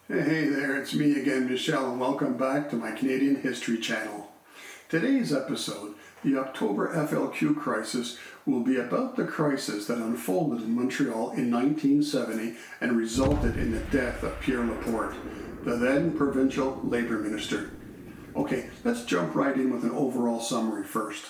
Hey there, it's me again, Michelle, and welcome back to my Canadian History channel. Today's episode, the October FLQ crisis, will be about the crisis that unfolded in Montreal in 1970 and resulted in the death of Pierre Laporte, the then provincial Labour Minister. Okay, let's jump right in with an overall summary first.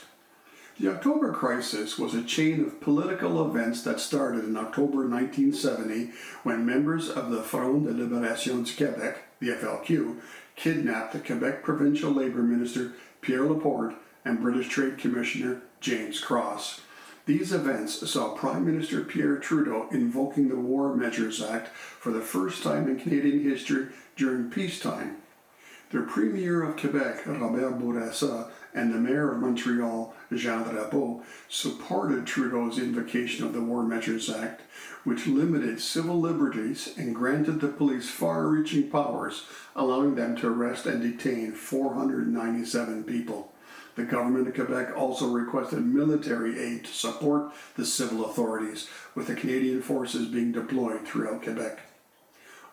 The October crisis was a chain of political events that started in October 1970 when members of the Front de Libération du Québec, the FLQ, kidnapped the Quebec provincial Labour Minister Pierre Laporte and British Trade Commissioner James Cross. These events saw Prime Minister Pierre Trudeau invoking the War Measures Act for the first time in Canadian history during peacetime. The Premier of Quebec, Robert Bourassa, and the Mayor of Montreal, Jean Drapeau, supported Trudeau's invocation of the War Measures Act, which limited civil liberties and granted the police far-reaching powers, allowing them to arrest and detain 497 people. The government of Quebec also requested military aid to support the civil authorities, with the Canadian forces being deployed throughout Quebec.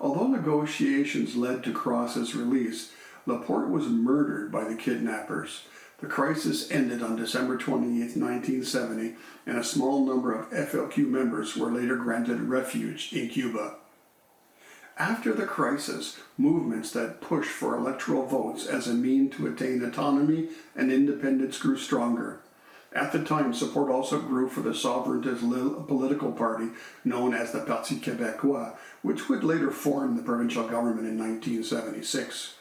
Although negotiations led to Cross's release, Laporte was murdered by the kidnappers. The crisis ended on December 28, 1970, and a small number of FLQ members were later granted refuge in Cuba. After the crisis, movements that pushed for electoral votes as a means to attain autonomy and independence grew stronger. At the time, support also grew for the sovereigntist political party known as the Parti Québécois, which would later form the provincial government in 1976.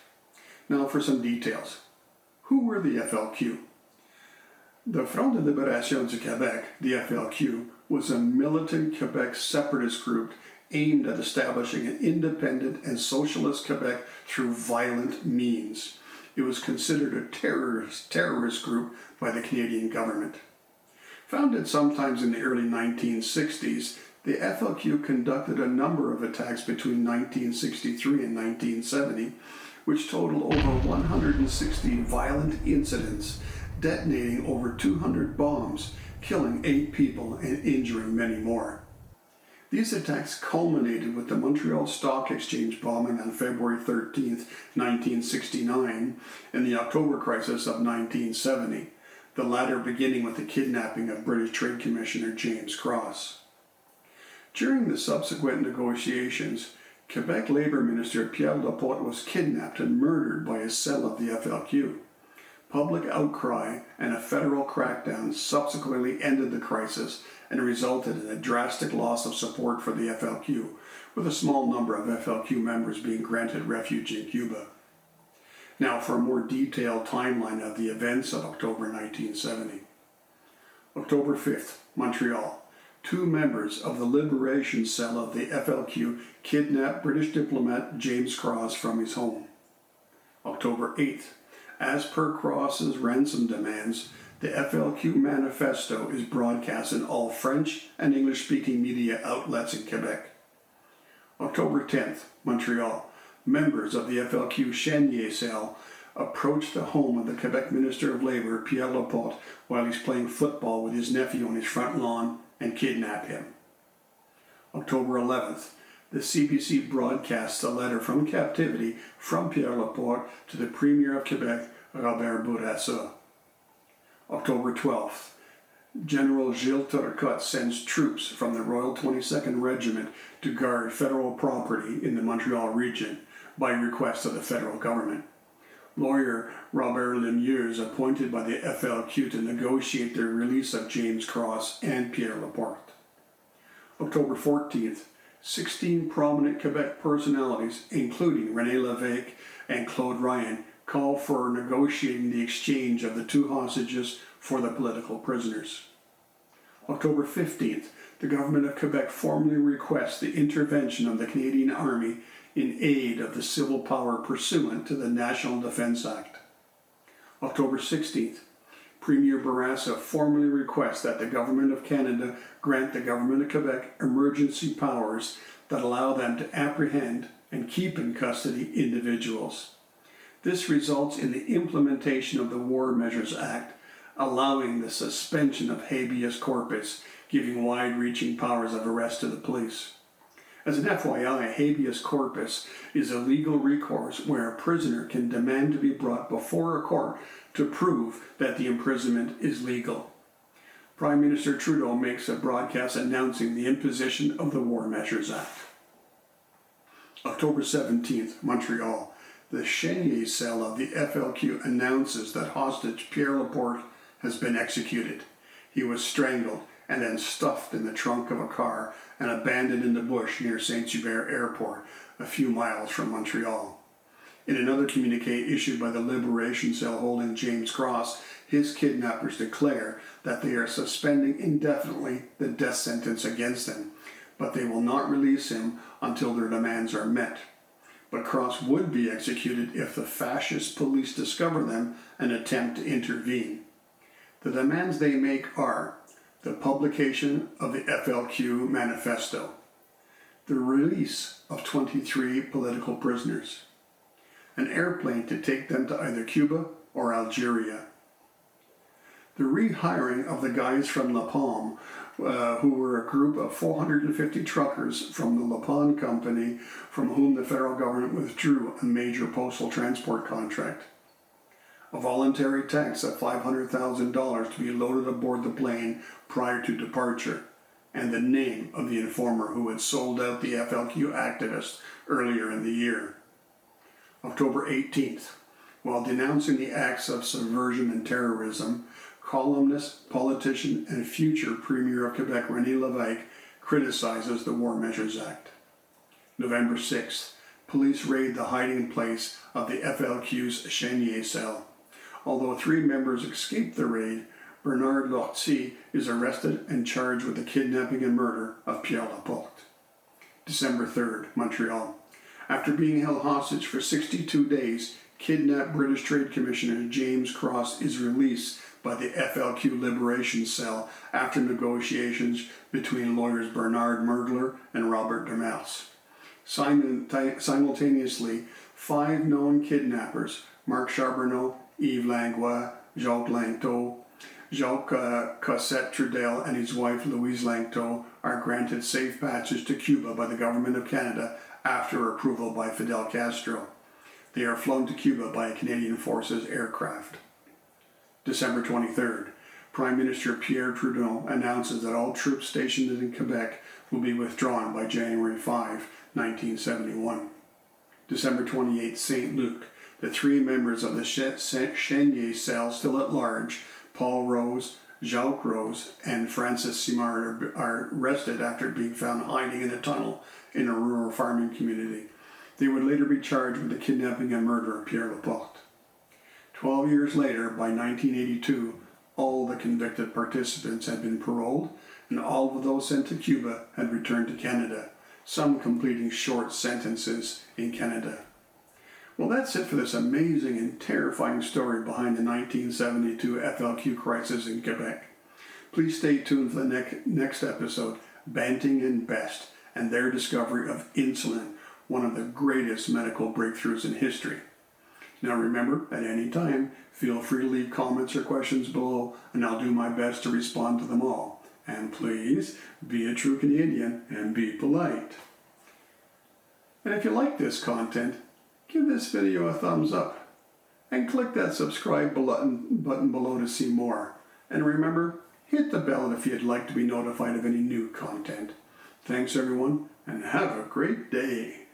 Now for some details. Who were the FLQ? The Front de Libération du Québec, the FLQ, was a militant Quebec separatist group aimed at establishing an independent and socialist Quebec through violent means. It was considered a terrorist group by the Canadian government. Founded sometimes in the early 1960s, the FLQ conducted a number of attacks between 1963 and 1970, which totaled over 160 violent incidents, detonating over 200 bombs, killing 8 people and injuring many more. These attacks culminated with the Montreal Stock Exchange bombing on February 13, 1969, and the October crisis of 1970, the latter beginning with the kidnapping of British Trade Commissioner James Cross. During the subsequent negotiations, Quebec Labour Minister Pierre Laporte was kidnapped and murdered by a cell of the FLQ. Public outcry and a federal crackdown subsequently ended the crisis and resulted in a drastic loss of support for the FLQ, with a small number of FLQ members being granted refuge in Cuba. Now for a more detailed timeline of the events of October 1970. October 5th, Montreal. 2 members of the Liberation Cell of the FLQ kidnapped British diplomat James Cross from his home. October 8th. As per Cross's ransom demands, the FLQ manifesto is broadcast in all French and English-speaking media outlets in Quebec. October 10th, Montreal. Members of the FLQ Chenier Cell approached the home of the Quebec Minister of Labour, Pierre Laporte, while he's playing football with his nephew on his front lawn and kidnap him. October 11th, the CBC broadcasts a letter from captivity from Pierre Laporte to the Premier of Quebec, Robert Bourassa. October 12th, General Gilles Turcotte sends troops from the Royal 22nd Regiment to guard federal property in the Montreal region by request of the federal government. Lawyer Robert Lemieux is appointed by the FLQ to negotiate the release of James Cross and Pierre Laporte. October 14th, 16 prominent Quebec personalities, including René Lévesque and Claude Ryan, call for negotiating the exchange of the 2 hostages for the political prisoners. October 15th, the government of Quebec formally requests the intervention of the Canadian Army in aid of the civil power pursuant to the National Defence Act. October 16th, Premier Bourassa formally requests that the Government of Canada grant the Government of Quebec emergency powers that allow them to apprehend and keep in custody individuals. This results in the implementation of the War Measures Act, allowing the suspension of habeas corpus, giving wide-reaching powers of arrest to the police. As an FYI, habeas corpus is a legal recourse where a prisoner can demand to be brought before a court to prove that the imprisonment is legal. Prime Minister Trudeau makes a broadcast announcing the imposition of the War Measures Act. October 17th, Montreal. The Chenier cell of the FLQ announces that hostage Pierre Laporte has been executed. He was strangled and then stuffed in the trunk of a car and abandoned in the bush near Saint-Hubert Airport, a few miles from Montreal. In another communiqué issued by the Liberation Cell holding James Cross, his kidnappers declare that they are suspending indefinitely the death sentence against him, but they will not release him until their demands are met. But Cross would be executed if the fascist police discover them and attempt to intervene. The demands they make are the publication of the FLQ manifesto, the release of 23 political prisoners, an airplane to take them to either Cuba or Algeria, the rehiring of the guys from La Palme, who were a group of 450 truckers from the Laporte company from whom the federal government withdrew a major postal transport contract, a voluntary tax of $500,000 to be loaded aboard the plane prior to departure, and the name of the informer who had sold out the FLQ activist earlier in the year. October 18th. While denouncing the acts of subversion and terrorism, columnist, politician, and future Premier of Quebec René Lévesque criticizes the War Measures Act. November 6th. Police raid the hiding place of the FLQ's Chenier cell. Although 3 members escaped the raid, Bernard Laporte is arrested and charged with the kidnapping and murder of Pierre Laporte. December 3rd, Montreal. After being held hostage for 62 days, kidnapped British Trade Commissioner James Cross is released by the FLQ Liberation Cell after negotiations between lawyers Bernard Mergler and Robert Demers. Simultaneously, 5 known kidnappers, Marc Charbonneau, Yves Langlois, Jacques Langteau, Jacques Cossette Trudel and his wife Louise Langteau, are granted safe passage to Cuba by the Government of Canada after approval by Fidel Castro. They are flown to Cuba by a Canadian Forces aircraft. December 23rd, Prime Minister Pierre Trudeau announces that all troops stationed in Quebec will be withdrawn by January 5, 1971. December 28th, St. Luc. The 3 members of the Chenier cell still at large, Paul Rose, Jacques Rose, and Francis Simard, are arrested after being found hiding in a tunnel in a rural farming community. They would later be charged with the kidnapping and murder of Pierre Laporte. 12 years later, by 1982, all the convicted participants had been paroled, and all of those sent to Cuba had returned to Canada, some completing short sentences in Canada. Well, that's it for this amazing and terrifying story behind the 1972 FLQ crisis in Quebec. Please stay tuned for the next episode, Banting and Best, and their discovery of insulin, one of the greatest medical breakthroughs in history. Now remember, at any time, feel free to leave comments or questions below, and I'll do my best to respond to them all. And please, be a true Canadian and be polite. And if you like this content, give this video a thumbs up, and click that subscribe button below to see more. And remember, hit the bell if you'd like to be notified of any new content. Thanks everyone, and have a great day.